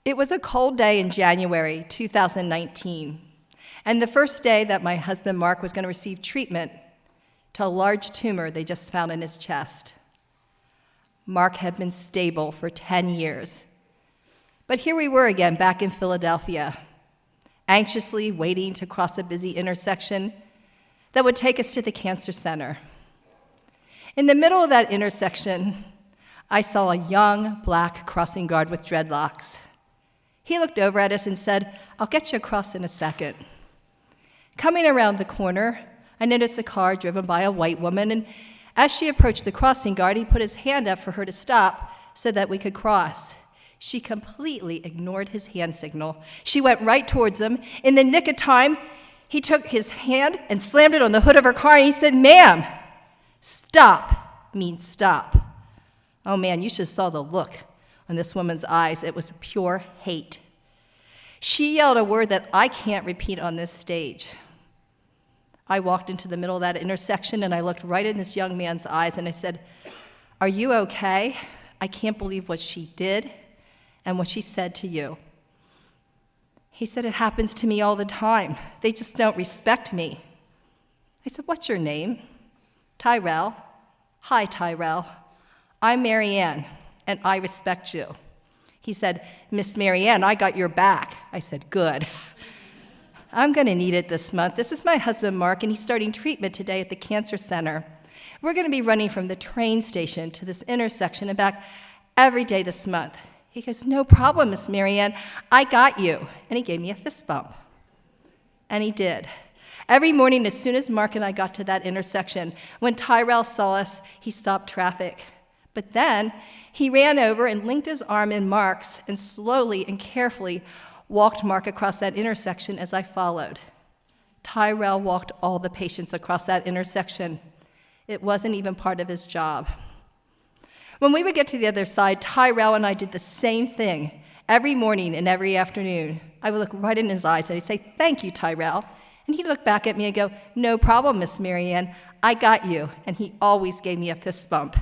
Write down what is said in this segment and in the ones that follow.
It was a cold day in January 2019, and the first day that my husband Mark was going to receive treatment to a large tumor they just found in his chest. Mark had been stable for 10 years. But here we were again back in Philadelphia, anxiously waiting to cross a busy intersection that would take us to the cancer center. In the middle of that intersection, I saw a young black crossing guard with dreadlocks. He looked over at us and said, "I'll get you across in a second." Coming around the corner, I noticed a car driven by a white woman, and as she approached the crossing guard, he put his hand up for her to stop so that we could cross. She completely ignored his hand signal. She went right towards him. In the nick of time, he took his hand and slammed it on the hood of her car, and he said, "Ma'am, stop means stop." Oh man, you should have saw the look on this woman's eyes. It was pure hate. She yelled a word that I can't repeat on this stage. I walked into the middle of that intersection, and I looked right in this young man's eyes, and I said, "Are you okay? I can't believe what she did and what she said to you." He said, "It happens to me all the time. They just don't respect me." I said, "What's your name?" "Tyrell." "Hi, Tyrell. I'm Marianne, and I respect you." He said, "Miss Marianne, I got your back." I said, "Good. I'm going to need it this month. This is my husband, Mark, and he's starting treatment today at the cancer center. We're going to be running from the train station to this intersection and back every day this month." He goes, "No problem, Miss Marianne. I got you." And he gave me a fist bump. And he did. Every morning, as soon as Mark and I got to that intersection, when Tyrell saw us, he stopped traffic. But then he ran over and linked his arm in Mark's and slowly and carefully walked Mark across that intersection as I followed. Tyrell walked all the patients across that intersection. It wasn't even part of his job. When we would get to the other side, Tyrell and I did the same thing every morning and every afternoon. I would look right in his eyes and I'd say, "Thank you, Tyrell." And he'd look back at me and go, "No problem, Miss Marianne. I got you." And he always gave me a fist bump.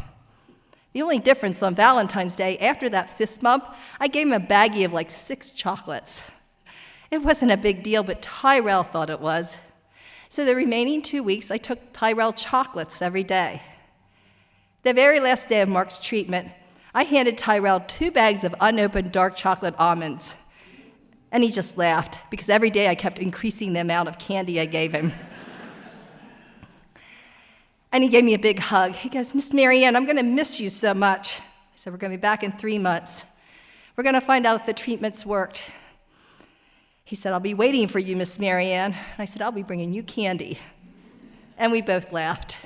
The only difference on Valentine's Day, after that fist bump, I gave him a baggie of like 6 chocolates. It wasn't a big deal, but Tyrell thought it was. So the remaining 2 weeks, I took Tyrell chocolates every day. The very last day of Mark's treatment, I handed Tyrell 2 bags of unopened dark chocolate almonds. And he just laughed, because every day I kept increasing the amount of candy I gave him. And he gave me a big hug. He goes, "Miss Marianne, I'm going to miss you so much." I said, "We're going to be back in 3 months. We're going to find out if the treatments worked." He said, "I'll be waiting for you, Miss Marianne." I said, "I'll be bringing you candy." And we both laughed.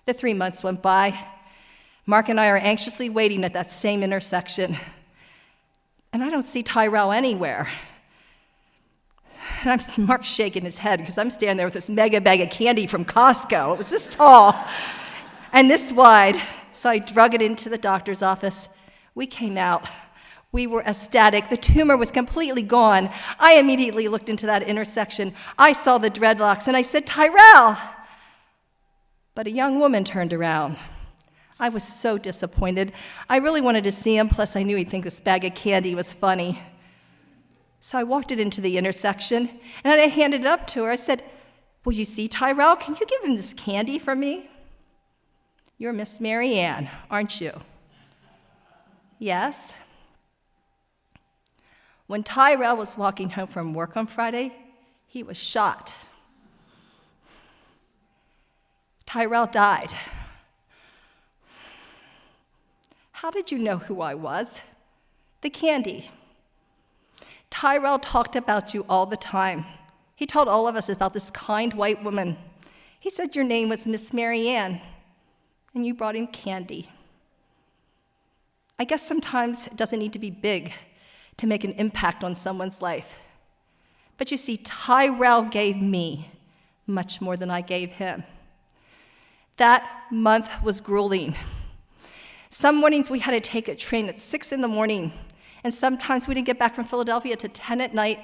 The 3 months went by. Mark and I are anxiously waiting at that same intersection. And I don't see Tyrell anywhere. And Mark's shaking his head because I'm standing there with this mega bag of candy from Costco. It was this tall and this wide. So I drug it into the doctor's office. We came out. We were ecstatic. The tumor was completely gone. I immediately looked into that intersection. I saw the dreadlocks and I said, "Tyrell!" But a young woman turned around. I was so disappointed. I really wanted to see him, plus I knew he'd think this bag of candy was funny. So I walked it into the intersection, and I handed it up to her. I said, "Will you see Tyrell? Can you give him this candy for me?" "You're Miss Marianne, aren't you?" "Yes." When Tyrell was walking home from work on Friday, he was shot. Tyrell died. "How did you know who I was?" "The candy." Tyrell talked about you all the time. He told all of us about this kind white woman. He said your name was Miss Marianne, and you brought him candy. I guess sometimes it doesn't need to be big to make an impact on someone's life. But you see, Tyrell gave me much more than I gave him. That month was grueling. Some mornings we had to take a train at 6 in the morning, and sometimes we didn't get back from Philadelphia to 10 at night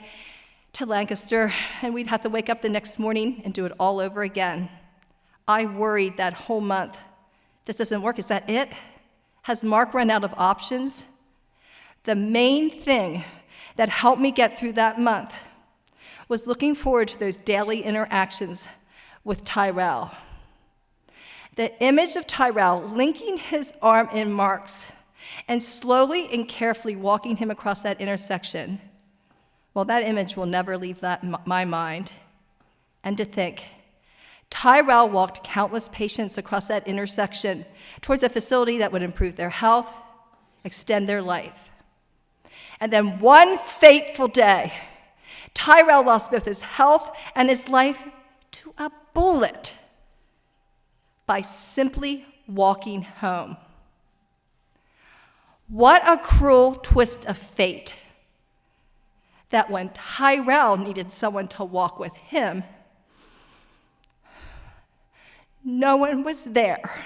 to Lancaster, and we'd have to wake up the next morning and do it all over again. I worried that whole month. This doesn't work. Is that it? Has Mark run out of options? The main thing that helped me get through that month was looking forward to those daily interactions with Tyrell. The image of Tyrell linking his arm in Mark's and slowly and carefully walking him across that intersection, well, that image will never leave my mind. And to think, Tyrell walked countless patients across that intersection towards a facility that would improve their health, extend their life. And then one fateful day, Tyrell lost both his health and his life to a bullet by simply walking home. What a cruel twist of fate that when Tyrell needed someone to walk with him, no one was there.